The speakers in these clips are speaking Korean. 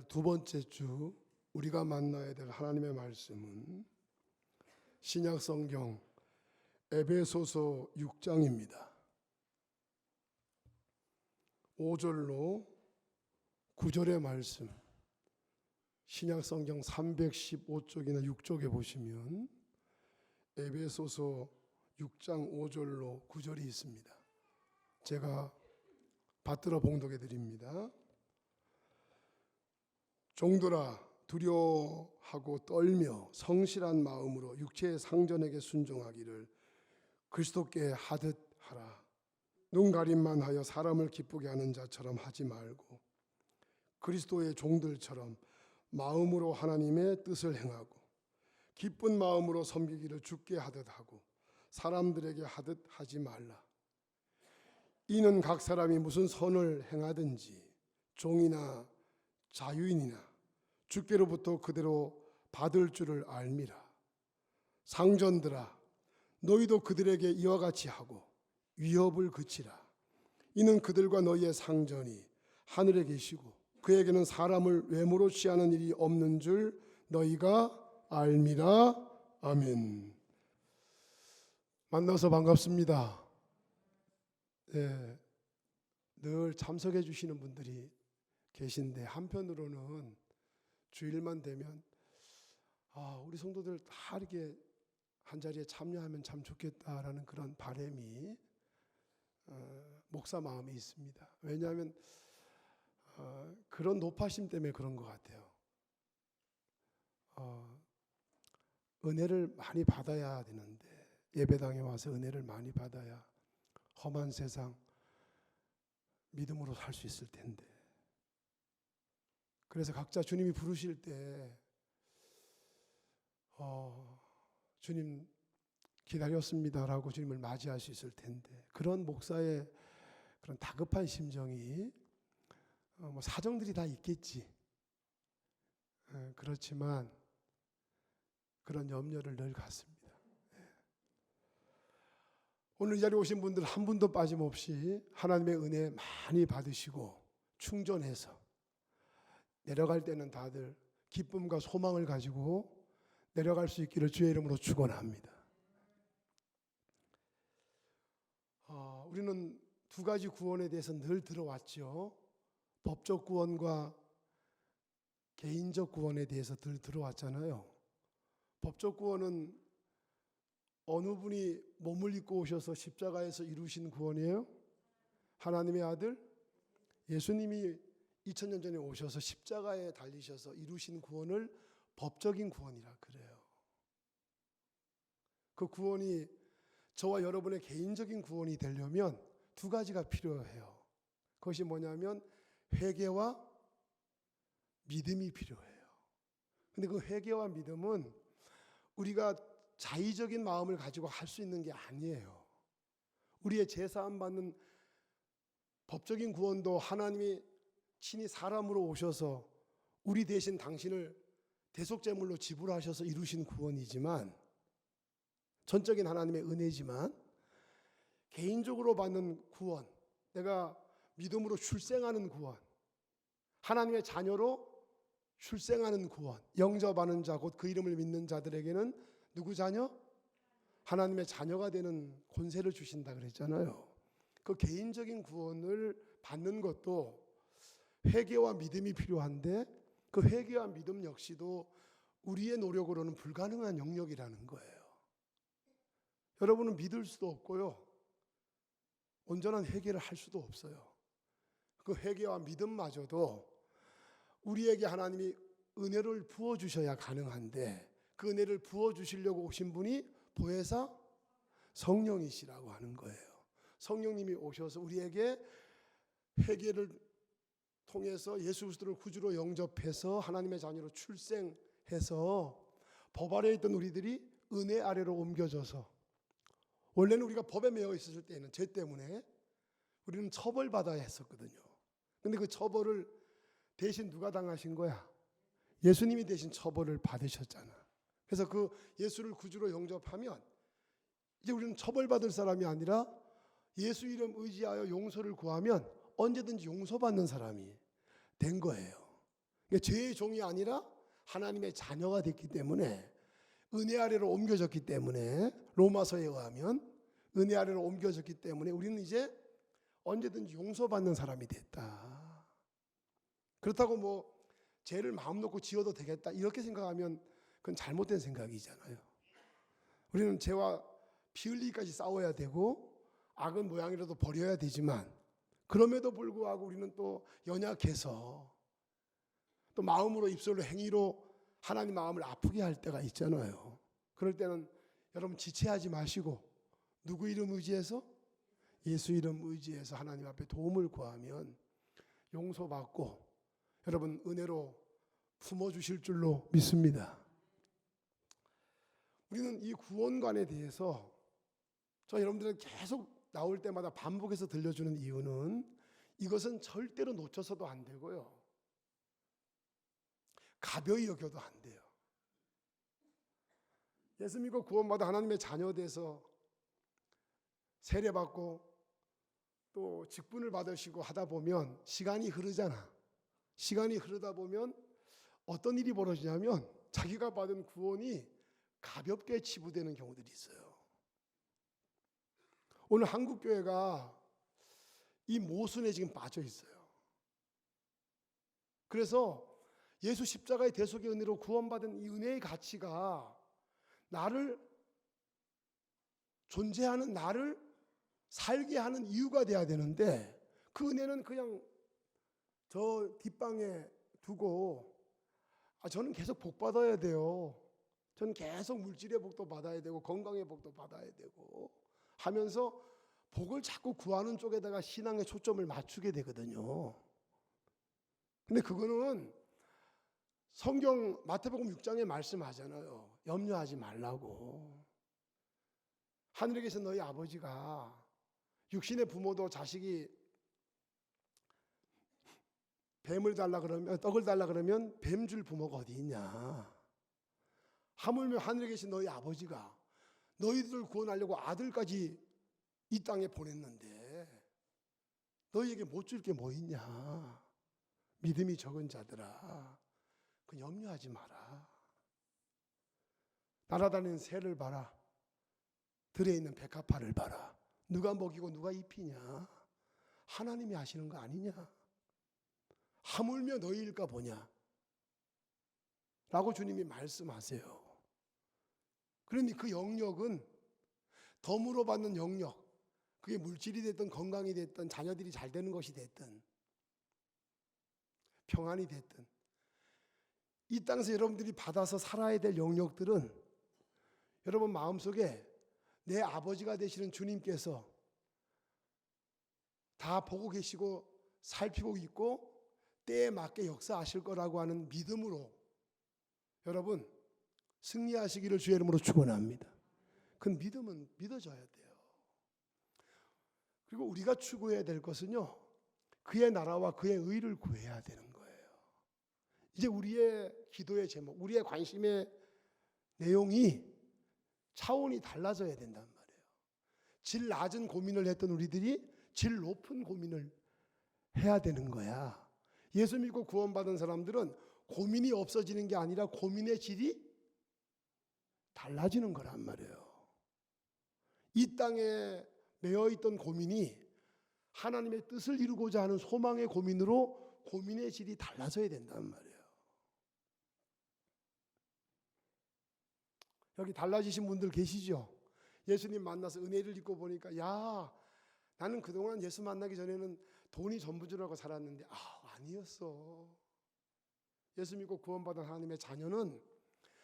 두 번째 주 우리가 만나야 될 하나님의 말씀은 신약 성경 에베소서 6장입니다. 5절로 9절의 말씀, 신약 성경 315쪽이나 6쪽에 보시면 에베소서 6장 5절로 9절이 있습니다. 제가 받들어 봉독해 드립니다. 종들아, 두려워하고 떨며 성실한 마음으로 육체의 상전에게 순종하기를 그리스도께 하듯 하라. 눈 가림만 하여 사람을 기쁘게 하는 자처럼 하지 말고 그리스도의 종들처럼 마음으로 하나님의 뜻을 행하고 기쁜 마음으로 섬기기를 주께 하듯 하고 사람들에게 하듯 하지 말라. 이는 각 사람이 무슨 선을 행하든지 종이나 자유인이나 주께로부터 그대로 받을 줄을 알미라. 상전들아, 너희도 그들에게 이와 같이 하고 위협을 그치라. 이는 그들과 너희의 상전이 하늘에 계시고 그에게는 사람을 외모로 취하는 일이 없는 줄 너희가 알미라. 아멘. 만나서 반갑습니다. 늘 참석해 주시는 분들이 계신데 한편으로는 주일만 되면 우리 성도들 다 이렇게 한자리에 참여하면 참 좋겠다라는 그런 바람이 목사 마음에 있습니다. 왜냐하면 그런 높아심 때문에 그런 것 같아요. 은혜를 많이 받아야 되는데 예배당에 와서 은혜를 많이 받아야 험한 세상 믿음으로 살 수 있을 텐데, 그래서 각자 주님이 부르실 때 주님 기다렸습니다라고 주님을 맞이할 수 있을 텐데, 그런 목사의 그런 다급한 심정이 뭐 사정들이 다 있겠지. 그렇지만 그런 염려를 늘 갖습니다. 오늘 이 자리에 오신 분들 한 분도 빠짐없이 하나님의 은혜 많이 받으시고 충전해서 내려갈 때는 다들 기쁨과 소망을 가지고 내려갈 수 있기를 주의 이름으로 축원합니다. 우리는 두 가지 구원에 대해서 늘 들어왔죠. 법적 구원과 개인적 구원에 대해서 늘 들어왔잖아요. 법적 구원은 어느 분이 몸을 입고 오셔서 십자가에서 이루신 구원이에요? 하나님의 아들 예수님이 2000년 전에 오셔서 십자가에 달리셔서 이루신 구원을 법적인 구원이라 그래요. 그 구원이 저와 여러분의 개인적인 구원이 되려면 두 가지가 필요해요. 그것이 뭐냐면 회개와 믿음이 필요해요. 근데 그 회개와 믿음은 우리가 자의적인 마음을 가지고 할 수 있는 게 아니에요. 우리의 제사함 받는 법적인 구원도 하나님이 친히 사람으로 오셔서 우리 대신 당신을 대속제물로 지불하셔서 이루신 구원이지만, 전적인 하나님의 은혜지만, 개인적으로 받는 구원, 내가 믿음으로 출생하는 구원, 하나님의 자녀로 출생하는 구원, 영접하는 자 곧 그 이름을 믿는 자들에게는 누구 자녀? 하나님의 자녀가 되는 권세를 주신다 그랬잖아요. 그 개인적인 구원을 받는 것도 회개와 믿음이 필요한데, 그 회개와 믿음 역시도 우리의 노력으로는 불가능한 영역이라는 거예요. 여러분은 믿을 수도 없고요, 온전한 회개를 할 수도 없어요. 그 회개와 믿음마저도 우리에게 하나님이 은혜를 부어주셔야 가능한데, 그 은혜를 부어주시려고 오신 분이 보혜사 성령이시라고 하는 거예요. 성령님이 오셔서 우리에게 회개를 통해서 예수 그리스도를 구주로 영접해서 하나님의 자녀로 출생해서 법 아래에 있던 우리들이 은혜 아래로 옮겨져서, 원래는 우리가 법에 매여 있었을 때는 죄 때문에 우리는 처벌받아야 했었거든요. 근데 그 처벌을 대신 누가 당하신 거야? 예수님이 대신 처벌을 받으셨잖아. 그래서 그 예수를 구주로 영접하면 이제 우리는 처벌받을 사람이 아니라 예수 이름 의지하여 용서를 구하면 언제든지 용서받는 사람이 된 거예요. 그러니까 죄의 종이 아니라 하나님의 자녀가 됐기 때문에, 은혜 아래로 옮겨졌기 때문에, 로마서에 의하면 은혜 아래로 옮겨졌기 때문에 우리는 이제 언제든지 용서받는 사람이 됐다. 그렇다고 뭐 죄를 마음 놓고 지어도 되겠다 이렇게 생각하면 그건 잘못된 생각이잖아요. 우리는 죄와 피 흘리기까지 싸워야 되고 악은 모양이라도 버려야 되지만, 그럼에도 불구하고 우리는 또 연약해서 또 마음으로, 입술로, 행위로 하나님 마음을 아프게 할 때가 있잖아요. 그럴 때는 여러분 지체하지 마시고 누구 이름 의지해서? 예수 이름 의지해서 하나님 앞에 도움을 구하면 용서받고 여러분 은혜로 품어주실 줄로 믿습니다. 우리는 이 구원관에 대해서 저 여러분들은 계속 나올 때마다 반복해서 들려주는 이유는, 이것은 절대로 놓쳐서도 안 되고요, 가벼이 여겨도 안 돼요. 예수 믿고 구원받아 하나님의 자녀 돼서 세례받고 또 직분을 받으시고 하다 보면 시간이 흐르잖아. 시간이 흐르다 보면 어떤 일이 벌어지냐면 자기가 받은 구원이 가볍게 치부되는 경우들이 있어요. 오늘 한국교회가 이 모순에 지금 빠져 있어요. 그래서 예수 십자가의 대속의 은혜로 구원받은 이 은혜의 가치가 나를, 존재하는 나를 살게 하는 이유가 돼야 되는데, 그 은혜는 그냥 저 뒷방에 두고 저는 계속 복 받아야 돼요, 저는 계속 물질의 복도 받아야 되고 건강의 복도 받아야 되고 하면서 복을 자꾸 구하는 쪽에다가 신앙의 초점을 맞추게 되거든요. 근데 그거는 성경 마태복음 6장에 말씀하잖아요. 염려하지 말라고. 하늘에 계신 너희 아버지가, 육신의 부모도 자식이 뱀을 달라 그러면, 떡을 달라 그러면 뱀 줄 부모가 어디 있냐. 하물며 하늘에 계신 너희 아버지가 너희들을 구원하려고 아들까지 이 땅에 보냈는데 너희에게 못 줄 게 뭐 있냐. 믿음이 적은 자들아, 그 염려하지 마라. 날아다니는 새를 봐라. 들에 있는 백합화를 봐라. 누가 먹이고 누가 입히냐. 하나님이 하시는 거 아니냐. 하물며 너희일까 보냐 라고 주님이 말씀하세요. 그러니 그 영역은 덤으로 받는 영역, 그게 물질이 됐든 건강이 됐든 자녀들이 잘 되는 것이 됐든 평안이 됐든, 이 땅에서 여러분들이 받아서 살아야 될 영역들은 여러분 마음속에 내 아버지가 되시는 주님께서 다 보고 계시고 살피고 있고 때에 맞게 역사하실 거라고 하는 믿음으로 여러분 승리하시기를 주의 이름으로 축원합니다. 그 믿음은 믿어져야 돼요. 그리고 우리가 추구해야 될 것은요, 그의 나라와 그의 의를 구해야 되는 거예요. 이제 우리의 기도의 제목, 우리의 관심의 내용이 차원이 달라져야 된단 말이에요. 질 낮은 고민을 했던 우리들이 질 높은 고민을 해야 되는 거야. 예수 믿고 구원받은 사람들은 고민이 없어지는 게 아니라 고민의 질이 달라지는 거란 말이에요. 이 땅에 매여있던 고민이 하나님의 뜻을 이루고자 하는 소망의 고민으로 고민의 질이 달라져야 된단 말이에요. 여기 달라지신 분들 계시죠? 예수님 만나서 은혜를 입고 보니까, 야, 나는 그동안 예수 만나기 전에는 돈이 전부줄 알고 살았는데 아니었어. 예수 믿고 구원받은 하나님의 자녀는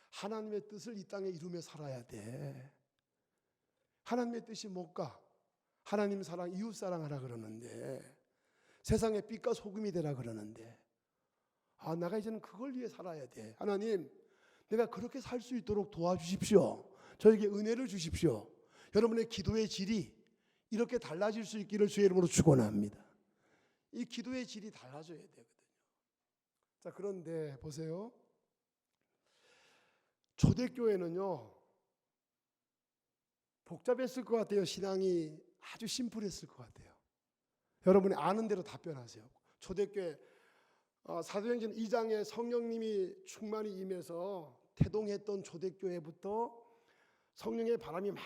하나님의 뜻을 이 땅에 이루며 살아야 돼. 하나님의 뜻이 뭘까? 하나님 사랑, 이웃 사랑하라 그러는데, 세상의 빛과 소금이 되라 그러는데, 내가 이제는 그걸 위해 살아야 돼. 하나님, 내가 그렇게 살 수 있도록 도와주십시오. 저에게 은혜를 주십시오. 여러분의 기도의 질이 이렇게 달라질 수 있기를 주의 이름으로 축원합니다. 이 기도의 질이 달라져야 되거든요. 자, 그런데 보세요. 초대교회는요, 복잡했을 것 같아요. 신앙이 아주 심플했을 것 같아요. 여러분이 아는 대로 답변하세요. 초대교회 사도행전 2장에 성령님이 충만히 임해서 태동했던 초대교회부터 성령의 바람이 막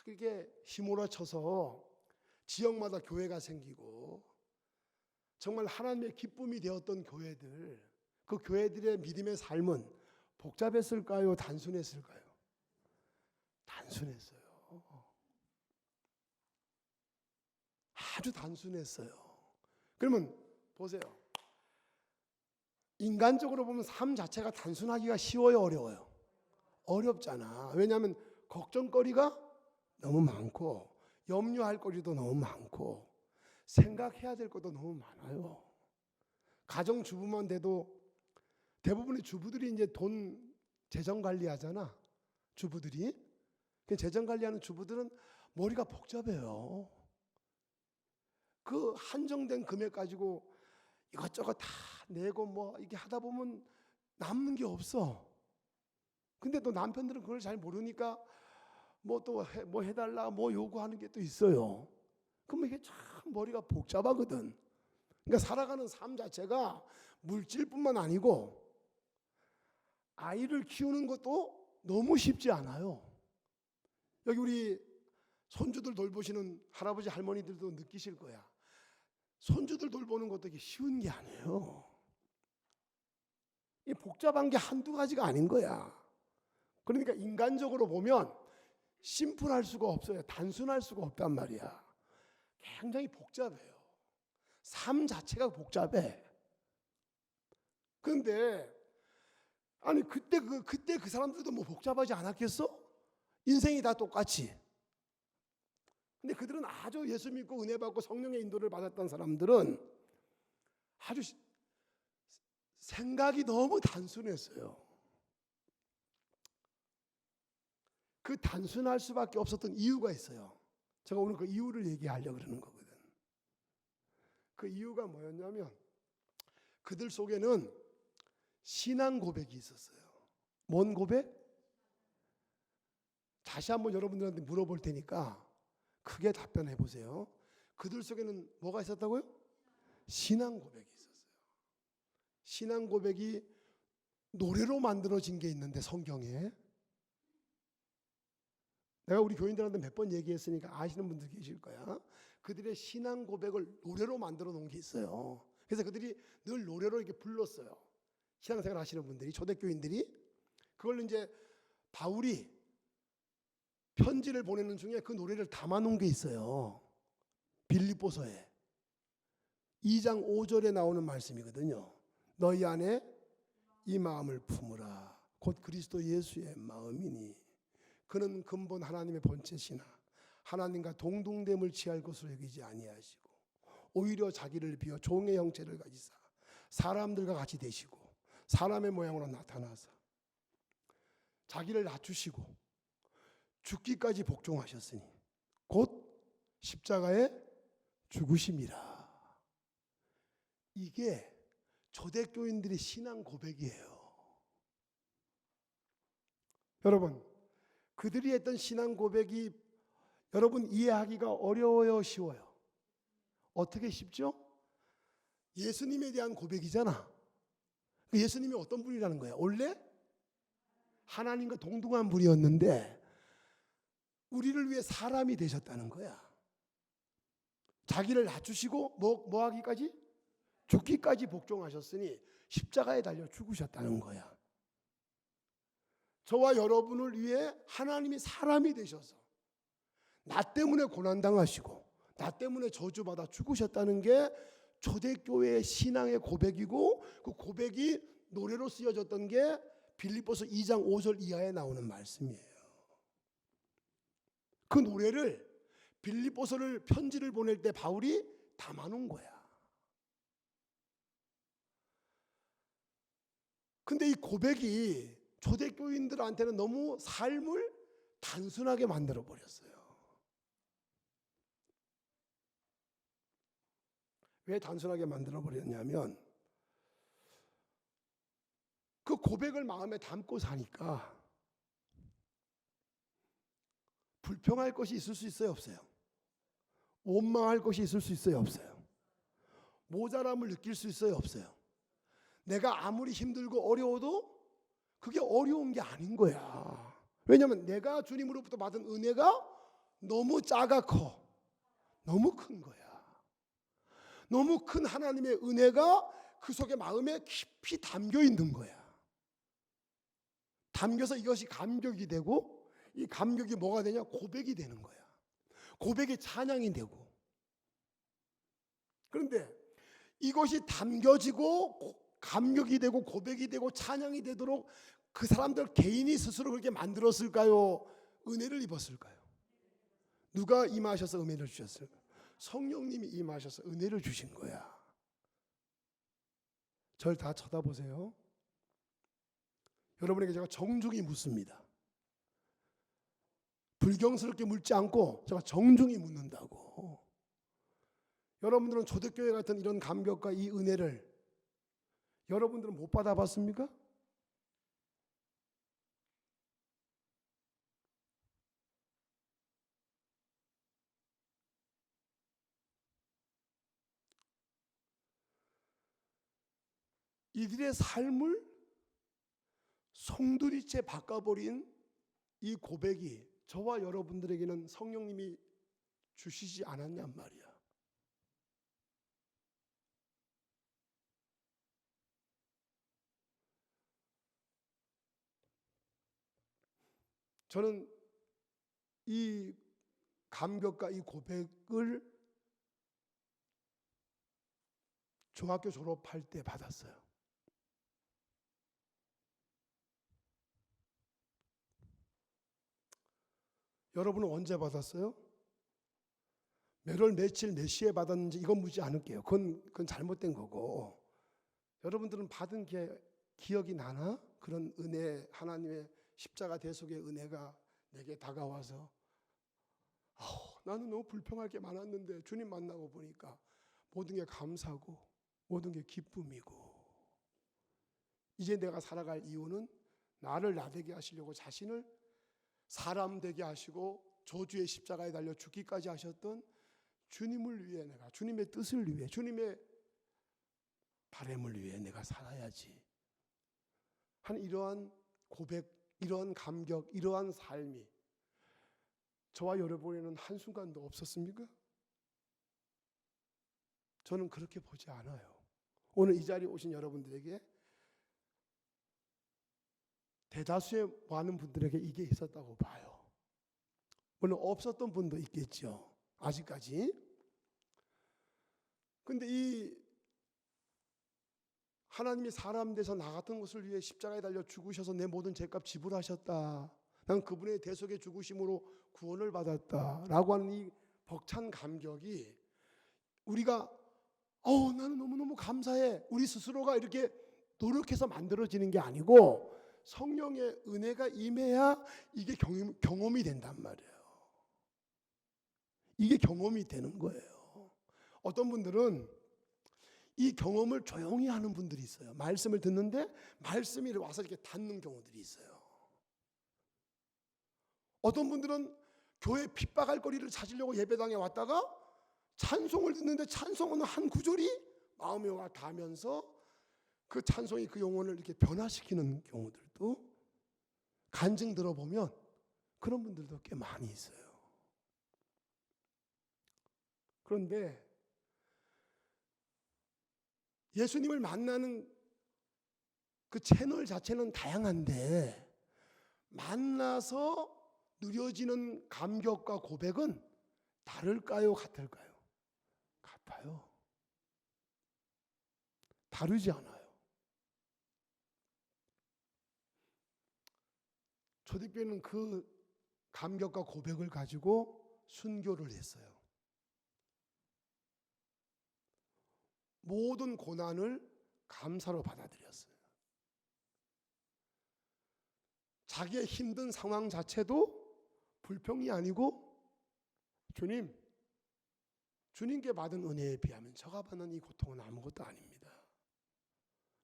이렇게 휘몰아쳐서 지역마다 교회가 생기고 정말 하나님의 기쁨이 되었던 교회들, 그 교회들의 믿음의 삶은 복잡했을까요? 단순했을까요? 단순했어요. 아주 단순했어요. 그러면 보세요. 인간적으로 보면 삶 자체가 단순하기가 쉬워요, 어려워요? 어렵잖아. 왜냐하면 걱정거리가 너무 많고 염려할 거리도 너무 많고 생각해야 될 것도 너무 많아요. 가정주부만 돼도 대부분의 주부들이 이제 돈 재정 관리하잖아. 주부들이. 재정 관리하는 주부들은 머리가 복잡해요. 그 한정된 금액 가지고 이것저것 다 내고 뭐 이게 하다 보면 남는 게 없어. 근데 또 남편들은 그걸 잘 모르니까 뭐 또 뭐 해달라 뭐 요구하는 게 또 있어요. 그러면 이게 참 머리가 복잡하거든. 그러니까 살아가는 삶 자체가 물질뿐만 아니고 아이를 키우는 것도 너무 쉽지 않아요. 여기 우리 손주들 돌보시는 할아버지 할머니들도 느끼실 거야. 손주들 돌보는 것도 이게 쉬운 게 아니에요. 이 복잡한 게 한두 가지가 아닌 거야. 그러니까 인간적으로 보면 심플할 수가 없어요. 단순할 수가 없단 말이야. 굉장히 복잡해요. 삶 자체가 복잡해. 그런데 아니 그때 그 사람들도 뭐 복잡하지 않았겠어? 인생이 다 똑같이. 근데 그들은 아주 예수 믿고 은혜 받고 성령의 인도를 받았던 사람들은 아주 생각이 너무 단순했어요. 그 단순할 수밖에 없었던 이유가 있어요. 제가 오늘 그 이유를 얘기하려고 그러는 거거든. 그 이유가 뭐였냐면 그들 속에는 신앙 고백이 있었어요. 뭔 고백? 다시 한번 여러분들한테 물어볼 테니까 크게 답변해 보세요. 그들 속에는 뭐가 있었다고요? 신앙 고백이 있었어요. 신앙 고백이 노래로 만들어진 게 있는데 성경에 내가 우리 교인들한테 몇 번 얘기했으니까 아시는 분들 계실 거야. 그들의 신앙 고백을 노래로 만들어 놓은 게 있어요. 그래서 그들이 늘 노래로 이렇게 불렀어요. 신앙생활 하시는 분들이, 초대교인들이. 그걸 이제 바울이 편지를 보내는 중에 그 노래를 담아 놓은 게 있어요. 빌립보서에 2장 5절에 나오는 말씀이거든요. 너희 안에 이 마음을 품으라. 곧 그리스도 예수의 마음이니 그는 근본 하나님의 본체시나 하나님과 동등됨을 취할 것으로 여기지 아니하시고 오히려 자기를 비워 종의 형체를 가지사 사람들과 같이 되시고 사람의 모양으로 나타나사 자기를 낮추시고 죽기까지 복종하셨으니 곧 십자가에 죽으심이라. 이게 초대교인들의 신앙 고백이에요. 여러분, 그들이 했던 신앙 고백이 여러분 이해하기가 어려워요, 쉬워요? 어떻게 쉽죠? 예수님에 대한 고백이잖아. 예수님이 어떤 분이라는 거야? 원래 하나님과 동등한 분이었는데 우리를 위해 사람이 되셨다는 거야. 자기를 낮추시고 뭐 하기까지? 죽기까지 복종하셨으니 십자가에 달려 죽으셨다는 거야. 저와 여러분을 위해 하나님이 사람이 되셔서 나 때문에 고난당하시고 나 때문에 저주받아 죽으셨다는 게 초대교회의 신앙의 고백이고 그 고백이 노래로 쓰여졌던 게 빌립보서 2장 5절 이하에 나오는 말씀이에요. 그 노래를 빌립보서를 편지를 보낼 때 바울이 담아놓은 거야. 근데 이 고백이 초대교인들한테는 너무 삶을 단순하게 만들어 버렸어요. 왜 단순하게 만들어 버렸냐면 그 고백을 마음에 담고 사니까 불평할 것이 있을 수 있어요, 없어요? 원망할 것이 있을 수 있어요, 없어요? 모자람을 느낄 수 있어요, 없어요? 내가 아무리 힘들고 어려워도 그게 어려운 게 아닌 거야. 왜냐하면 내가 주님으로부터 받은 은혜가 너무 작아 커. 너무 큰 거야. 너무 큰 하나님의 은혜가 그 속에 마음에 깊이 담겨 있는 거야. 담겨서 이것이 감격이 되고, 이 감격이 뭐가 되냐? 고백이 되는 거야. 고백이 찬양이 되고. 그런데 이것이 담겨지고 감격이 되고 고백이 되고 찬양이 되도록 그 사람들 개인이 스스로 그렇게 만들었을까요? 은혜를 입었을까요? 누가 임하셔서 은혜를 주셨을까요? 성령님이 임하셔서 은혜를 주신 거야. 절 다 쳐다보세요. 여러분에게 제가 정중히 묻습니다. 불경스럽게 묻지 않고 제가 정중히 묻는다고. 여러분들은 초대교회 같은 이런 감격과 이 은혜를 여러분들은 못 받아봤습니까? 이들의 삶을 송두리째 바꿔버린 이 고백이 저와 여러분들에게는 성령님이 주시지 않았냔 말이야. 저는 이 감격과 이 고백을 중학교 졸업할 때 받았어요. 여러분은 언제 받았어요? 몇 월 며칠 몇 시에 받았는지 이건 묻지 않을게요. 그건 잘못된 거고. 여러분들은 받은 게 기억이 나나? 그런 은혜, 하나님의 십자가 대속의 은혜가 내게 다가와서 나는 너무 불평할 게 많았는데 주님 만나고 보니까 모든 게 감사고 모든 게 기쁨이고, 이제 내가 살아갈 이유는 나를 나되게 하시려고 자신을 사람 되게 하시고 저주의 십자가에 달려 죽기까지 하셨던 주님을 위해, 내가 주님의 뜻을 위해, 주님의 바람을 위해 내가 살아야지 한 이러한 고백, 이러한 감격, 이러한 삶이 저와 여러분에는 한순간도 없었습니까? 저는 그렇게 보지 않아요. 오늘 이 자리에 오신 여러분들에게, 대다수의 많은 분들에게 이게 있었다고 봐요. 물론 없었던 분도 있겠죠, 아직까지. 근데 이 하나님이 사람 돼서 나 같은 것을 위해 십자가에 달려 죽으셔서 내 모든 죄값 지불하셨다, 난 그분의 대속의 죽으심으로 구원을 받았다 라고 하는 이 벅찬 감격이 우리가 나는 너무너무 감사해, 우리 스스로가 이렇게 노력해서 만들어지는 게 아니고 성령의 은혜가 임해야 이게 경험이 된단 말이에요. 이게 경험이 되는 거예요. 어떤 분들은 이 경험을 조용히 하는 분들이 있어요. 말씀을 듣는데 말씀이 와서 이렇게 닿는 경우들이 있어요. 어떤 분들은 교회 핍박할 거리를 찾으려고 예배당에 왔다가 찬송을 듣는데 찬송하는 한 구절이 마음에 와 닿으면서 그 찬송이 그 영혼을 이렇게 변화시키는 경우들도 간증 들어보면 그런 분들도 꽤 많이 있어요. 그런데 예수님을 만나는 그 채널 자체는 다양한데 만나서 누려지는 감격과 고백은 다를까요? 같을까요? 같아요. 다르지 않아요. 초대교회는 그 감격과 고백을 가지고 순교를 했어요. 모든 고난을 감사로 받아들였어요. 자기의 힘든 상황 자체도 불평이 아니고 주님께 받은 은혜에 비하면 제가 받는 이 고통은 아무것도 아닙니다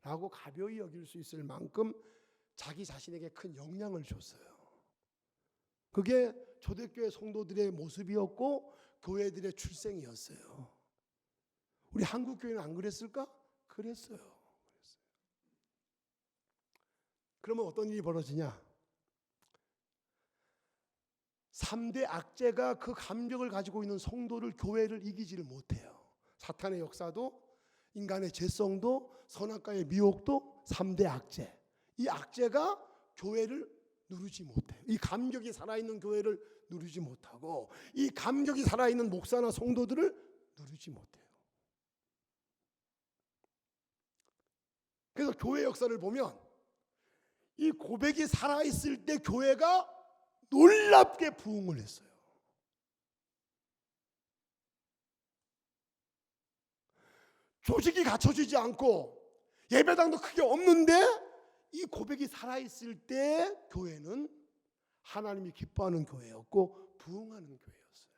라고 가벼이 여길 수 있을 만큼 자기 자신에게 큰 영향을 줬어요. 그게 초대교회 성도들의 모습이었고 교회들의 출생이었어요. 우리 한국교회는 안 그랬을까? 그랬어요. 그러면 어떤 일이 벌어지냐? 3대 악재가 그 감격을 가지고 있는 성도를, 교회를 이기지를 못해요. 사탄의 역사도, 인간의 죄성도, 선악과의 미혹도 3대 악재. 이 악재가 교회를 누르지 못해요. 이 감격이 살아있는 교회를 누르지 못하고, 이 감격이 살아있는 목사나 성도들을 누르지 못해요. 그래서 교회 역사를 보면 이 고백이 살아있을 때 교회가 놀랍게 부흥을 했어요. 조직이 갖춰지지 않고 예배당도 크게 없는데 이 고백이 살아있을 때 교회는 하나님이 기뻐하는 교회였고 부흥하는 교회였어요.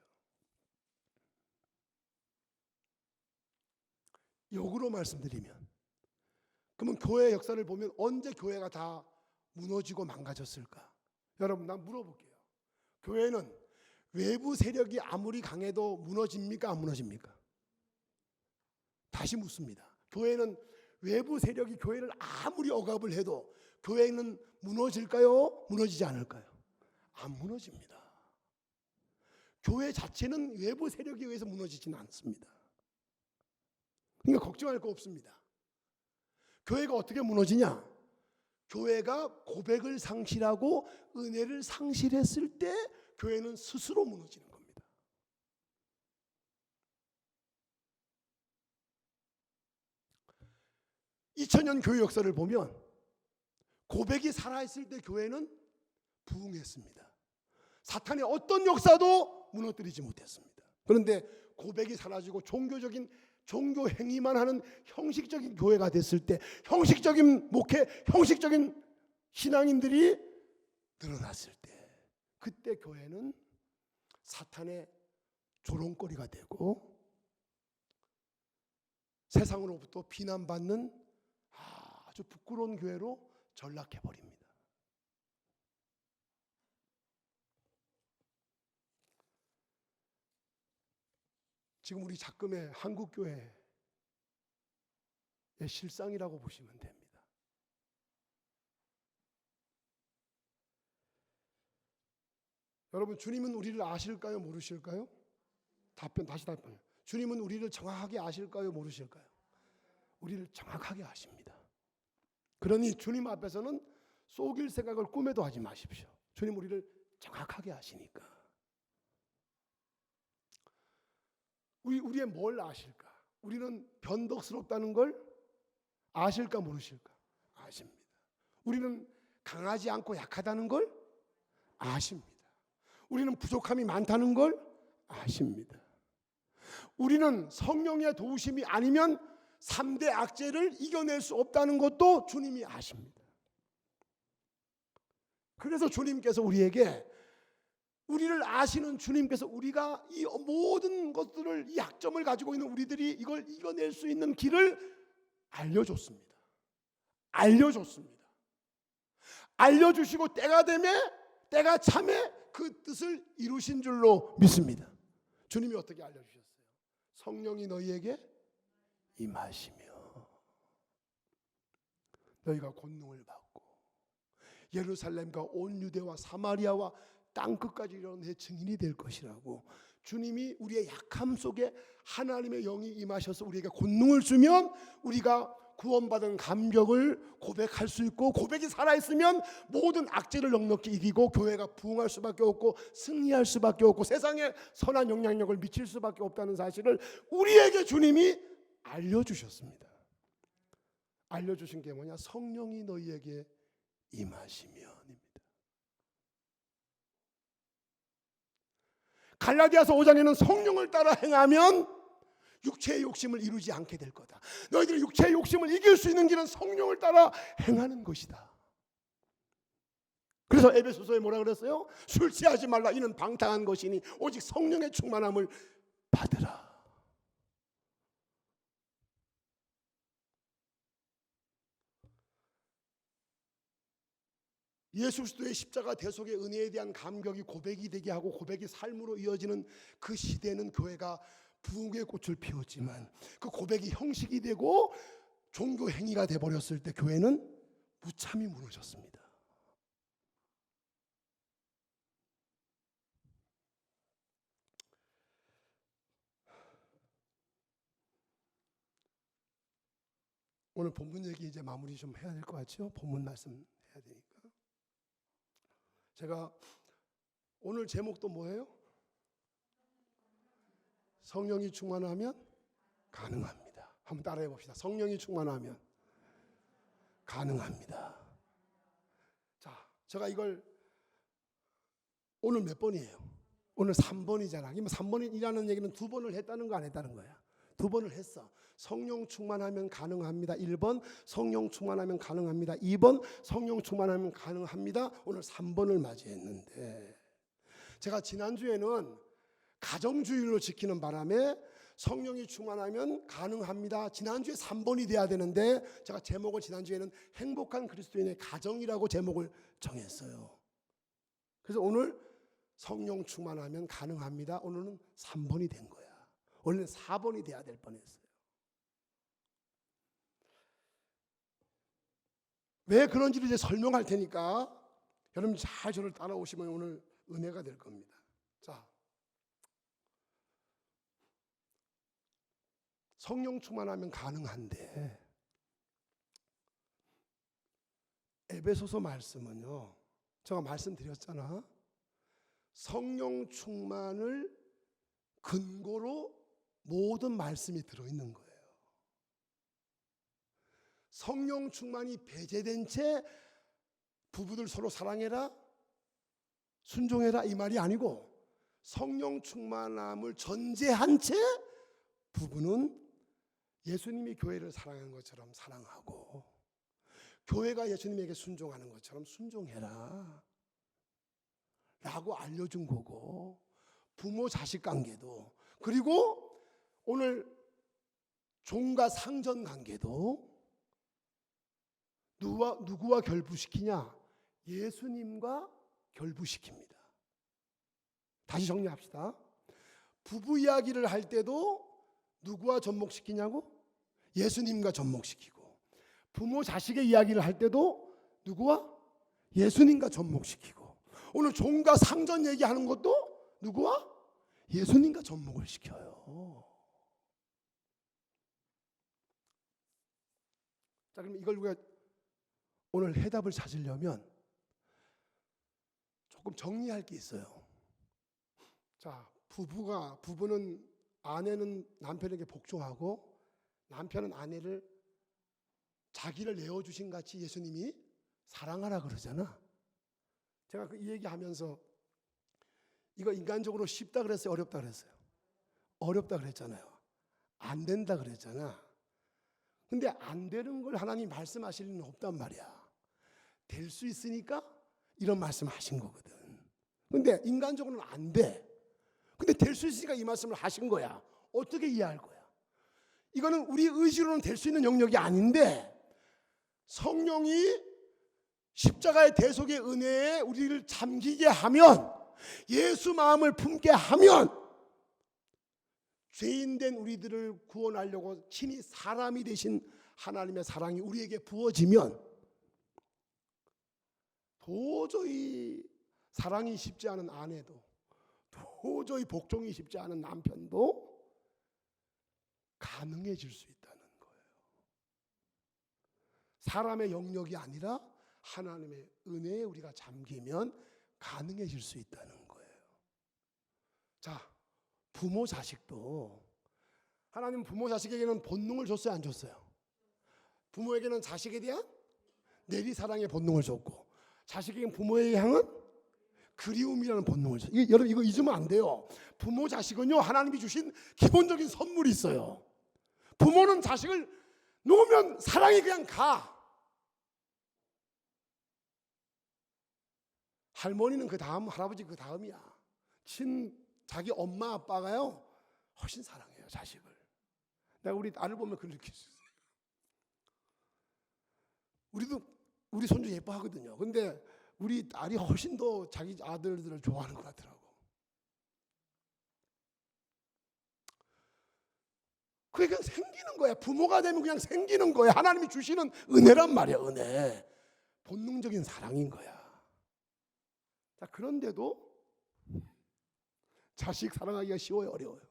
역으로 말씀드리면, 그러면 교회의 역사를 보면 언제 교회가 다 무너지고 망가졌을까? 여러분, 난 물어볼게요. 교회는 외부 세력이 아무리 강해도 무너집니까? 안 무너집니까? 다시 묻습니다. 교회는 외부 세력이 교회를 아무리 억압을 해도 교회는 무너질까요? 무너지지 않을까요? 안 무너집니다. 교회 자체는 외부 세력에 의해서 무너지지는 않습니다. 그러니까 걱정할 거 없습니다. 교회가 어떻게 무너지냐? 교회가 고백을 상실하고 은혜를 상실했을 때 교회는 스스로 무너지는 겁니다. (2000년) 교회 역사를 보면 고백이 살아있을 때 교회는 부흥했습니다. 사탄의 어떤 역사도 무너뜨리지 못했습니다. 그런데 고백이 사라지고 종교 행위만 하는 형식적인 교회가 됐을 때, 형식적인 목회, 형식적인 신앙인들이 늘어났을 때, 그때 교회는 사탄의 조롱거리가 되고 세상으로부터 비난받는 아주 부끄러운 교회로 전락해버립니다. 지금 우리 작금의 한국교회의 실상이라고 보시면 됩니다. 여러분, 주님은 우리를 아실까요? 모르실까요? 다시 답변. 주님은 우리를 정확하게 아실까요? 모르실까요? 우리를 정확하게 아십니다. 그러니 주님 앞에서는 속일 생각을 꿈에도 하지 마십시오. 주님 우리를 정확하게 아시니까. 우리의 뭘 아실까? 우리는 변덕스럽다는 걸 아실까 모르실까? 아십니다. 우리는 강하지 않고 약하다는 걸 아십니다. 우리는 부족함이 많다는 걸 아십니다. 우리는 성령의 도우심이 아니면 3대 악재를 이겨낼 수 없다는 것도 주님이 아십니다. 그래서 주님께서 우리에게, 우리를 아시는 주님께서 우리가 이 모든 것들을, 이 약점을 가지고 있는 우리들이 이걸 이겨낼 수 있는 길을 알려줬습니다. 알려주시고 때가 참에 그 뜻을 이루신 줄로 믿습니다. 주님이 어떻게 알려주셨어요? 성령이 너희에게 임하시며 너희가 권능을 받고 예루살렘과 온 유대와 사마리아와 땅끝까지 이르러 내 증인이 될 것이라고. 주님이 우리의 약함 속에 하나님의 영이 임하셔서 우리에게 권능을 주면 우리가 구원받은 감격을 고백할 수 있고, 고백이 살아있으면 모든 악재를 넉넉히 이기고 교회가 부흥할 수밖에 없고 승리할 수밖에 없고 세상에 선한 영향력을 미칠 수밖에 없다는 사실을 우리에게 주님이 알려주셨습니다. 알려주신 게 뭐냐? 성령이 너희에게 임하시면입니다. 갈라디아서 5장에는 성령을 따라 행하면 육체의 욕심을 이루지 않게 될 거다. 너희들이 육체의 욕심을 이길 수 있는 길은 성령을 따라 행하는 것이다. 그래서 에베소서에 뭐라 그랬어요? 술 취하지 말라. 이는 방탕한 것이니 오직 성령의 충만함을 받으라. 예수 그리스도의 십자가 대속의 은혜에 대한 감격이 고백이 되게 하고 고백이 삶으로 이어지는 그 시대는 교회가 부흥의 꽃을 피웠지만, 그 고백이 형식이 되고 종교 행위가 돼버렸을 때 교회는 무참히 무너졌습니다. 오늘 본문 얘기 이제 마무리 좀 해야 될 것 같죠? 본문 말씀 해야 되니까. 제가 오늘 제목도 뭐예요? 성령이 충만하면 가능합니다. 한번 따라해 봅시다. 성령이 충만하면 가능합니다. 자, 제가 이걸 오늘 몇 번이에요? 오늘 3번이잖아. 3번이라는 얘기는 2번을 했다는 거 안 했다는 거야? 2번을 했어. 성령 충만하면 가능합니다. 1번 성령 충만하면 가능합니다. 2번 성령 충만하면 가능합니다. 오늘 3번을 맞이했는데 제가 지난주에는 가정주의로 지키는 바람에 성령이 충만하면 가능합니다. 지난주에 3번이 돼야 되는데 제가 제목을 지난주에는 행복한 그리스도인의 가정이라고 제목을 정했어요. 그래서 오늘 성령 충만하면 가능합니다. 오늘은 3번이 된 거야. 원래는 4번이 돼야 될 뻔했어요. 왜 그런지를 이제 설명할 테니까 여러분 잘 저를 따라오시면 오늘 은혜가 될 겁니다. 자, 성령 충만하면 가능한데 에베소서 말씀은요, 제가 말씀드렸잖아. 성령 충만을 근거로 모든 말씀이 들어있는 거예요. 성령 충만이 배제된 채 부부들 서로 사랑해라, 순종해라 이 말이 아니고 성령 충만함을 전제한 채 부부는 예수님이 교회를 사랑하는 것처럼 사랑하고 교회가 예수님에게 순종하는 것처럼 순종해라 라고 알려준 거고, 부모 자식 관계도, 그리고 오늘 종과 상전 관계도 누구와 결부시키냐? 예수님과 결부시킵니다. 다시 정리합시다. 부부 이야기를 할 때도 누구와 접목시키냐고? 예수님과 접목시키고, 부모 자식의 이야기를 할 때도 누구와? 예수님과 접목시키고, 오늘 종과 상전 얘기하는 것도 누구와? 예수님과 접목을 시켜요. 자, 그럼 이걸 우리가 오늘 해답을 찾으려면 조금 정리할 게 있어요. 자, 부부는 아내는 남편에게 복종하고 남편은 아내를 자기를 내어주신 같이 예수님이 사랑하라 그러잖아. 제가 이 얘기하면서 이거 인간적으로 쉽다 그랬어요? 어렵다 그랬어요? 어렵다 그랬잖아요. 안 된다 그랬잖아. 근데 안 되는 걸 하나님 말씀하실 리는 없단 말이야. 될 수 있으니까 이런 말씀을 하신 거거든. 근데 인간적으로는 안 돼. 근데 될 수 있으니까 이 말씀을 하신 거야. 어떻게 이해할 거야? 이거는 우리 의지로는 될 수 있는 영역이 아닌데 성령이 십자가의 대속의 은혜에 우리를 잠기게 하면, 예수 마음을 품게 하면 죄인된 우리들을 구원하려고 친히 사람이 되신 하나님의 사랑이 우리에게 부어지면 도저히 사랑이 쉽지 않은 아내도, 도저히 복종이 쉽지 않은 남편도 가능해질 수 있다는 거예요. 사람의 영역이 아니라 하나님의 은혜에 우리가 잠기면 가능해질 수 있다는 거예요. 자, 부모 자식도 하나님 부모 자식에게는 본능을 줬어요, 안 줬어요? 부모에게는 자식에 대한 내리사랑의 본능을 줬고, 자식에게는 부모에 향한 그리움이라는 본능을 줬어요. 여러분 이거 잊으면 안 돼요. 부모 자식은요, 하나님이 주신 기본적인 선물이 있어요. 부모는 자식을 놓으면 사랑이 그냥 가. 할머니는 그 다음, 할아버지 그 다음이야. 자기 엄마 아빠가요 훨씬 사랑해요, 자식을. 내가 우리 딸을 보면 그걸 느낄 수 있어요. 우리 손주 예뻐하거든요. 근데 우리 딸이 훨씬 더 자기 아들들을 좋아하는 것 같더라고. 그게 그냥 생기는 거야. 부모가 되면 그냥 생기는 거야. 하나님이 주시는 은혜란 말이야, 은혜. 본능적인 사랑인 거야. 자, 그런데도 자식 사랑하기가 쉬워요, 어려워요?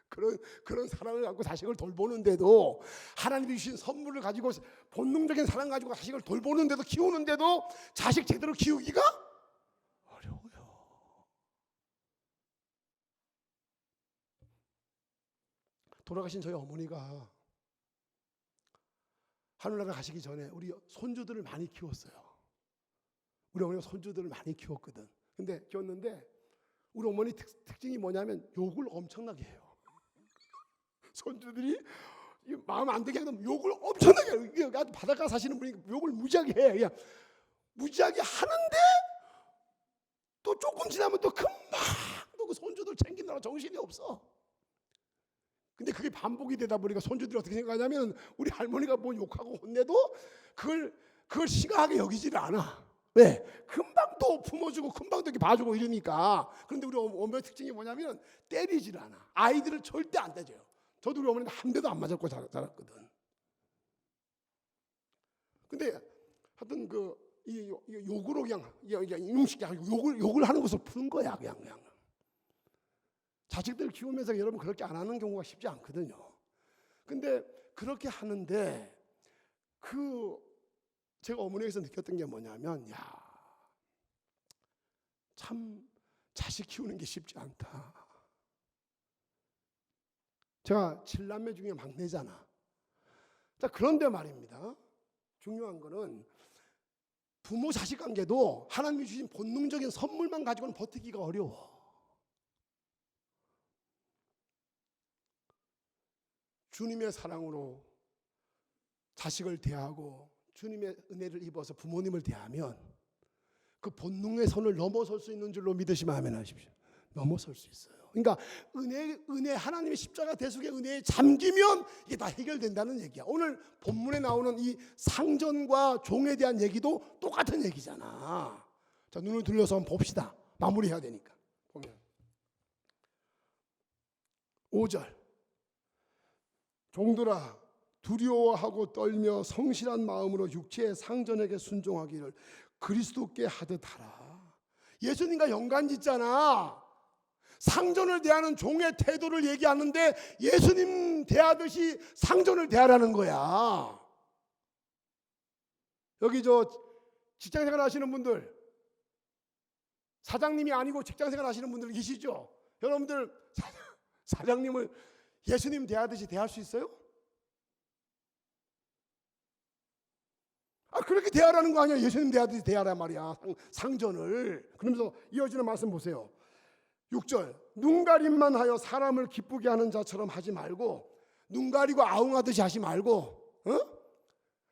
그런 사랑을 갖고 자식을 돌보는데도, 하나님이 주신 선물을 가지고 본능적인 사랑 가지고 자식을 돌보는데도, 키우는데도 자식 제대로 키우기가 어려워요. 돌아가신 저희 어머니가 하늘나라 가시기 전에 우리 손주들을 많이 키웠어요. 우리 어머니가 손주들을 많이 키웠거든. 근데 키웠는데 우리 어머니 특징이 뭐냐면 욕을 엄청나게 해요. 손주들이 마음 안 되게 하면 욕을 엄청나게 해요. 이게 바닷가 사시는 분이 욕을 무지하게 해. 그냥 무지하게 하는데 또 조금 지나면 또 금방 또 그 손주들 챙기느라 정신이 없어. 근데 그게 반복이 되다 보니까 손주들이 어떻게 생각하냐면, 우리 할머니가 뭐 욕하고 혼내도 그걸 심각하게 여기지를 않아. 왜? 금방 또 품어주고 금방 또 이렇게 봐주고 이러니까. 그런데 우리 어머니의 특징이 뭐냐면 때리지를 않아. 아이들을 절대 안 때려요. 저도 우리 어머니가 한 대도 안 맞았고 자랐거든. 근데 하여튼 이 욕으로 그냥 이용식이 아니고 욕을 하는 것을 푸는 거야. 그냥. 자식들 키우면서 여러분 그렇게 안 하는 경우가 쉽지 않거든요. 근데 그렇게 하는데 제가 어머니에게서 느꼈던 게 뭐냐면, 참 자식 키우는 게 쉽지 않다. 제가 7남매 중에 막내잖아. 자, 그런데 말입니다. 중요한 거는 부모 자식 관계도 하나님이 주신 본능적인 선물만 가지고는 버티기가 어려워. 주님의 사랑으로 자식을 대하고 주님의 은혜를 입어서 부모님을 대하면 그 본능의 선을 넘어설 수 있는 줄로 믿으시면 아멘 하십시오. 넘어설 수 있어요. 그러니까 은혜 하나님의 십자가 대속의 은혜에 잠기면 이게 다 해결된다는 얘기야. 오늘 본문에 나오는 이 상전과 종에 대한 얘기도 똑같은 얘기잖아. 자, 눈을 들려서 한번 봅시다. 마무리해야 되니까. 보면 5절, 종들아 두려워하고 떨며 성실한 마음으로 육체의 상전에게 순종하기를 그리스도께 하듯 하라. 예수님과 연관짓잖아. 상전을 대하는 종의 태도를 얘기하는데 예수님 대하듯이 상전을 대하라는 거야. 여기 직장생활 하시는 분들, 사장님이 아니고 직장생활 하시는 분들 계시죠? 여러분들 사장님을 예수님 대하듯이 대할 수 있어요? 그렇게 대하라는 거 아니야. 예수님 대하듯이 대하란 말이야. 상전을. 그러면서 이어지는 말씀 보세요. 6절, 눈 가림만 하여 사람을 기쁘게 하는 자처럼 하지 말고, 눈 가리고 아웅하듯이 하지 말고,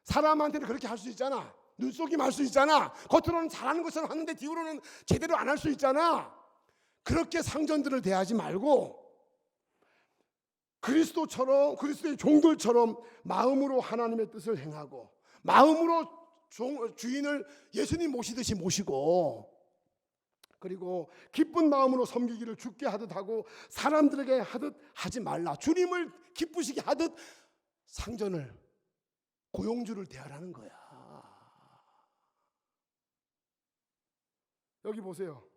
사람한테는 그렇게 할 수 있잖아. 눈속임 할 수 있잖아. 겉으로는 잘하는 것처럼 하는데 뒤로는 제대로 안 할 수 있잖아. 그렇게 상전들을 대하지 말고 그리스도의 종들처럼 마음으로 하나님의 뜻을 행하고, 마음으로 주인을 예수님 모시듯이 모시고, 그리고 기쁜 마음으로 섬기기를 주께 하듯 하고 사람들에게 하듯 하지 말라. 주님을 기쁘시게 하듯 상전을, 고용주를 대하라는 거야. 여기 보세요.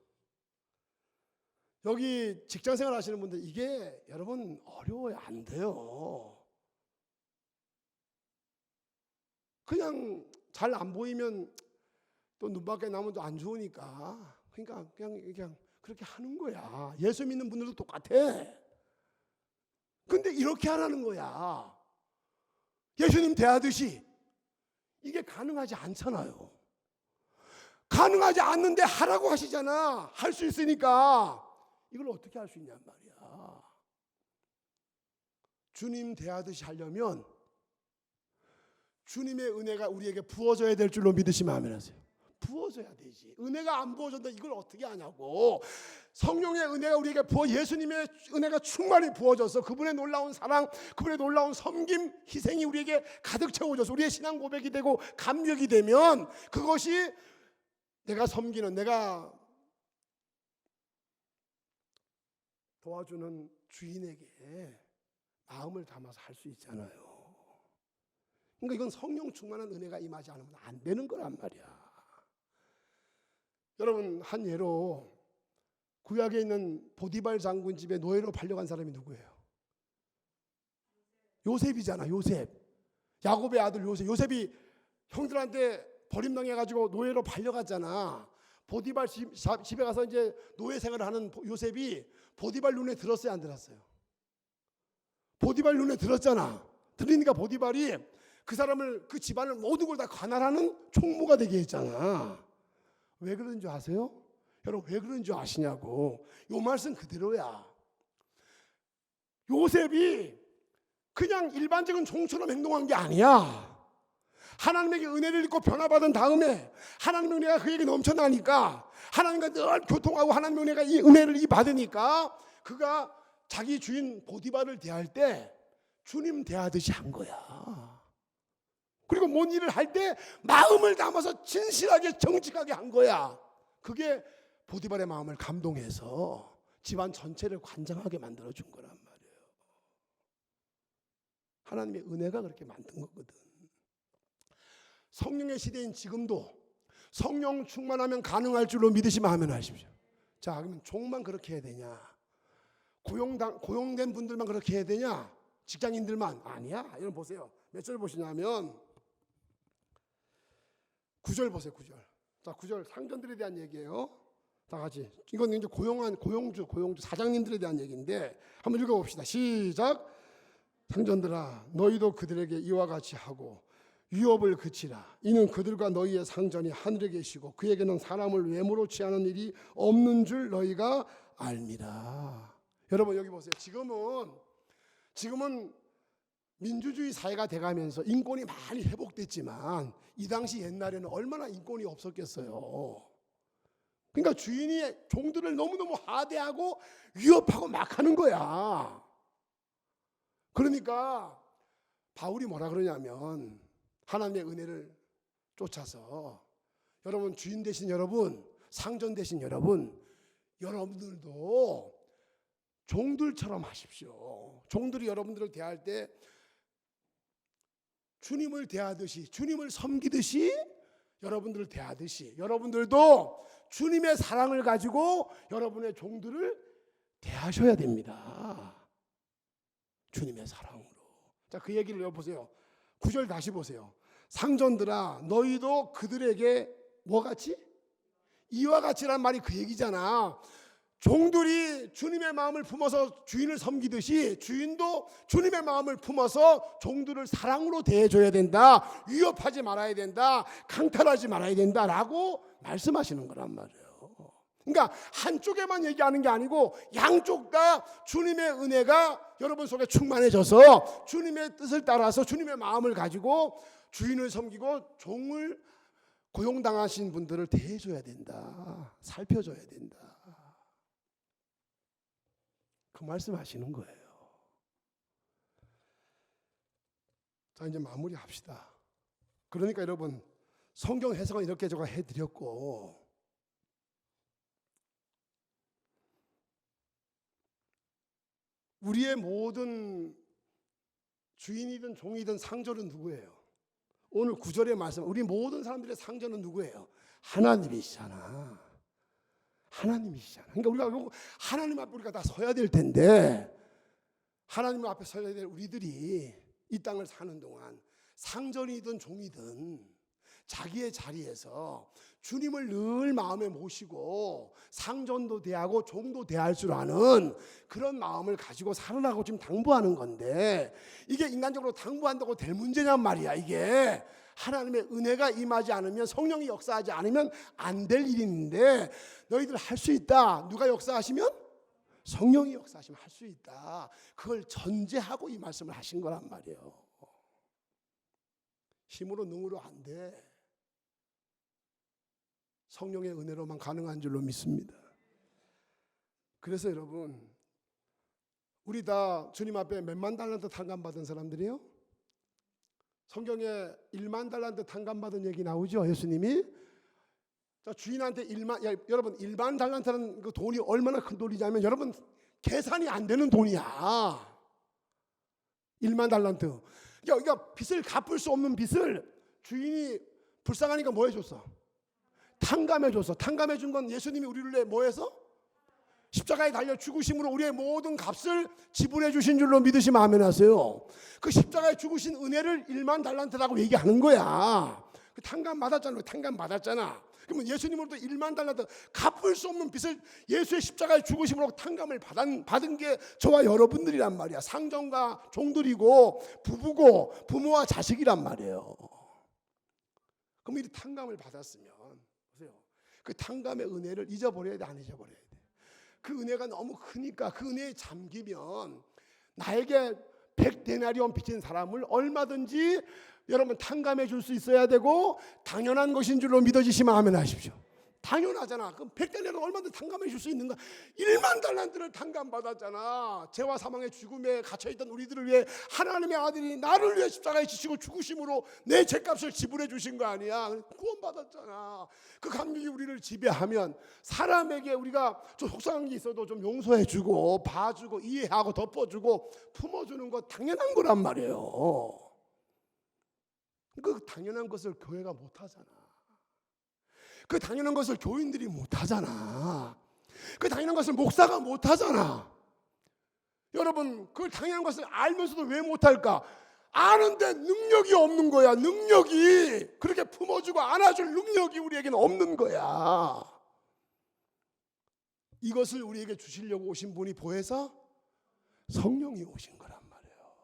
여기 직장생활 하시는 분들, 이게 여러분 어려워요. 안 돼요. 그냥 잘 안 보이면 또 눈밖에 나면 또 안 좋으니까 그러니까 그냥 그렇게 하는 거야. 예수 믿는 분들도 똑같아. 근데 이렇게 하라는 거야. 예수님 대하듯이. 이게 가능하지 않잖아요. 가능하지 않는데 하라고 하시잖아. 할 수 있으니까. 이걸 어떻게 할 수 있냔 말이야. 주님 대하듯이 하려면 주님의 은혜가 우리에게 부어져야 될 줄로 믿으시면 아멘 하세요. 부어져야 되지. 은혜가 안 부어졌는데 이걸 어떻게 하냐고. 성령의 은혜가 우리에게 예수님의 은혜가 충만히 부어져서 그분의 놀라운 사랑, 그분의 놀라운 섬김, 희생이 우리에게 가득 채워져서 우리의 신앙 고백이 되고 감격이 되면, 그것이 내가 섬기는, 내가 도와주는 주인에게 마음을 담아서 할 수 있잖아요. 그러니까 이건 성령 충만한 은혜가 임하지 않으면 안 되는 거란 말이야. 여러분, 한 예로 구약에 있는 보디발 장군 집에 노예로 팔려간 사람이 누구예요? 요셉이잖아. 요셉. 야곱의 아들 요셉. 요셉이 형들한테 버림당해가지고 노예로 팔려갔잖아. 보디발 집에 가서 이제 노예 생활을 하는 요셉이 보디발 눈에 들었어요, 안 들었어요? 보디발 눈에 들었잖아. 들으니까 보디발이 그 사람을, 그 집안을 모든 걸 다 관할하는 총무가 되게 했잖아. 왜 그런 줄 아세요? 여러분, 왜 그런 줄 아시냐고. 요 말씀 그대로야. 요셉이 그냥 일반적인 종처럼 행동한 게 아니야. 하나님에게 은혜를 입고 변화받은 다음에 하나님의 은혜가 그에게 넘쳐나니까, 하나님과 늘 교통하고 하나님의 은혜가 이 은혜를 받으니까 그가 자기 주인 보디발을 대할 때 주님 대하듯이 한 거야. 그리고 뭔 일을 할 때 마음을 담아서 진실하게 정직하게 한 거야. 그게 보디발의 마음을 감동해서 집안 전체를 관장하게 만들어준 거란 말이에요. 하나님의 은혜가 그렇게 만든 거거든. 성령의 시대인 지금도 성령 충만하면 가능할 줄로 믿으시면 하면 하십시오. 자, 그러면 종만 그렇게 해야 되냐? 고용된 분들만 그렇게 해야 되냐? 직장인들만? 아니야. 이런 보세요. 몇 절 보시냐면 9절 보세요. 9절. 자, 9절 상전들에 대한 얘기예요. 다 같이. 이건 이제 고용주 사장님들에 대한 얘기인데 한번 읽어봅시다. 시작. 상전들아, 너희도 그들에게 이와 같이 하고 위협을 그치라. 이는 그들과 너희의 상전이 하늘에 계시고 그에게는 사람을 외모로 취하는 일이 없는 줄 너희가 알미라. 여러분 여기 보세요. 지금은 민주주의 사회가 돼가면서 인권이 많이 회복됐지만 이 당시 옛날에는 얼마나 인권이 없었겠어요. 그러니까 주인이 종들을 너무너무 하대하고 위협하고 막 하는 거야. 그러니까 바울이 뭐라 그러냐면 하나님의 은혜를 쫓아서, 여러분 주인 되신 여러분, 상전 되신 여러분, 여러분들도 종들처럼 하십시오. 종들이 여러분들을 대할 때 주님을 대하듯이, 주님을 섬기듯이 여러분들을 대하듯이 여러분들도 주님의 사랑을 가지고 여러분의 종들을 대하셔야 됩니다. 주님의 사랑으로. 자, 그 얘기를 여보세요. 9절 다시 보세요. 상전들아, 너희도 그들에게 뭐같이? 이와 같이란 말이 그 얘기잖아. 종들이 주님의 마음을 품어서 주인을 섬기듯이 주인도 주님의 마음을 품어서 종들을 사랑으로 대해줘야 된다. 위협하지 말아야 된다. 강탈하지 말아야 된다라고 말씀하시는 거란 말이에요. 그러니까 한쪽에만 얘기하는 게 아니고 양쪽 다 주님의 은혜가 여러분 속에 충만해져서 주님의 뜻을 따라서 주님의 마음을 가지고 주인을 섬기고 종을 고용당하신 분들을 대해줘야 된다. 살펴줘야 된다. 그 말씀하시는 거예요. 자, 이제 마무리합시다. 그러니까 여러분 성경 해석은 이렇게 제가 해드렸고, 우리의 모든 주인이든 종이든 상전은 누구예요? 오늘 9절의 말씀, 우리 모든 사람들의 상전은 누구예요? 하나님이시잖아. 하나님이시잖아. 그러니까 우리가 하나님 앞에 우리가 다 서야 될 텐데, 하나님 앞에 서야 될 우리들이 이 땅을 사는 동안 상전이든 종이든 자기의 자리에서 주님을 늘 마음에 모시고 상전도 대하고 종도 대할 줄 아는 그런 마음을 가지고 살아나고 지금 당부하는 건데, 이게 인간적으로 당부한다고 될 문제냔 말이야. 이게 하나님의 은혜가 임하지 않으면, 성령이 역사하지 않으면 안 될 일인데 너희들 할 수 있다. 누가 역사하시면? 성령이 역사하시면 할 수 있다. 그걸 전제하고 이 말씀을 하신 거란 말이에요. 힘으로 능으로 안 돼. 성령의 은혜로만 가능한 줄로 믿습니다. 그래서 여러분, 우리 다 주님 앞에 몇만 달란트 탕감받은 사람들이요? 성경에 1만 달란트 탕감받은 얘기 나오죠. 예수님이 자, 주인한테 여러분 1만 달란트는 그 돈이 얼마나 큰 돈이냐면 여러분 계산이 안 되는 돈이야. 1만 달란트. 그러니까 빚을 갚을 수 없는 빚을 주인이 불쌍하니까 뭐 해줬어? 탕감해줬어. 탕감해준 건 예수님이 우리를 뭐 해서? 십자가에 달려 죽으심으로 우리의 모든 값을 지불해 주신 줄로 믿으시면 아멘 하세요. 그 십자가에 죽으신 은혜를 1만 달란트라고 얘기하는 거야. 그 탕감 받았잖아요. 탕감 받았잖아. 그러면 예수님으로부터 1만 달란트, 갚을 수 없는 빚을 예수의 십자가의 죽으심으로 탕감을 받은 게 저와 여러분들이란 말이야. 상정과 종들이고 부부고 부모와 자식이란 말이에요. 그럼 이 탕감을 받았으면 보세요. 그 탕감의 은혜를 잊어버려야 돼, 안 잊어버려야 돼? 그 은혜가 너무 크니까 그 은혜에 잠기면 나에게 100데나리온 빚진 사람을 얼마든지 여러분 탕감해 줄 수 있어야 되고 당연한 것인 줄로 믿어지시면 아멘 하십시오. 당연하잖아. 그럼 100데나리온 얼마든지 탕감해 줄 수 있는가? 1만 달란트를 탕감받았잖아. 죄와 사망의 죽음에 갇혀있던 우리들을 위해 하나님의 아들이 나를 위해 십자가에 지시고 죽으심으로 내 죄값을 지불해 주신 거 아니야. 구원받았잖아. 그 감격이 우리를 지배하면 사람에게 우리가 좀 속상한 게 있어도 좀 용서해 주고 봐주고 이해하고 덮어주고 품어주는 거 당연한 거란 말이에요. 그 당연한 것을 교회가 못하잖아. 그 당연한 것을 교인들이 못하잖아. 그 당연한 것을 목사가 못하잖아. 여러분, 그걸 당연한 것을 알면서도 왜 못할까? 아는데 능력이 없는 거야. 능력이 그렇게 품어주고 안아줄 능력이 우리에게는 없는 거야. 이것을 우리에게 주시려고 오신 분이 보혜사 성령이 오신 거란 말이에요.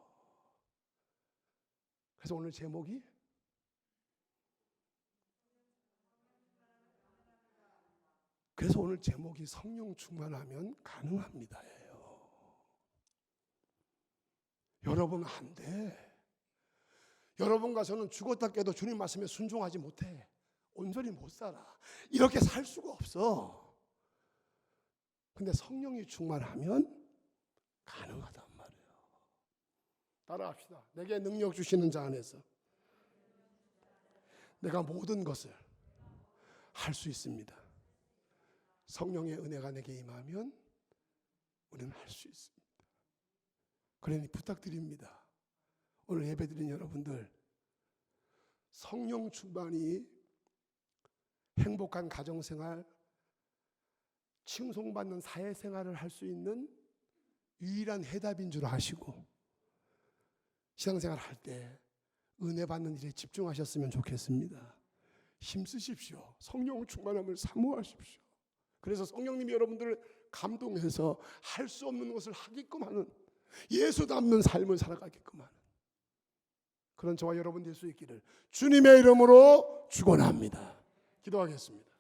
그래서 오늘 제목이 성령 충만하면 가능합니다예요. 여러분 안 돼. 여러분과 저는 죽었다 깨도 주님 말씀에 순종하지 못해. 온전히 못 살아. 이렇게 살 수가 없어. 근데 성령이 충만하면 가능하단 말이에요. 따라합시다. 내게 능력 주시는 자 안에서 내가 모든 것을 할 수 있습니다. 성령의 은혜가 내게 임하면 우리는 할 수 있습니다. 그러니 부탁드립니다. 오늘 예배드린 여러분들, 성령 충만이 행복한 가정생활, 칭송받는 사회생활을 할 수 있는 유일한 해답인 줄 아시고 신앙생활 할 때 은혜 받는 일에 집중하셨으면 좋겠습니다. 힘쓰십시오. 성령 충만함을 사모하십시오. 그래서 성령님이 여러분들을 감동해서 할 수 없는 것을 하게끔 하는, 예수 닮는 삶을 살아가게끔 하는 그런 저와 여러분 될 수 있기를 주님의 이름으로 축원합니다. 기도하겠습니다.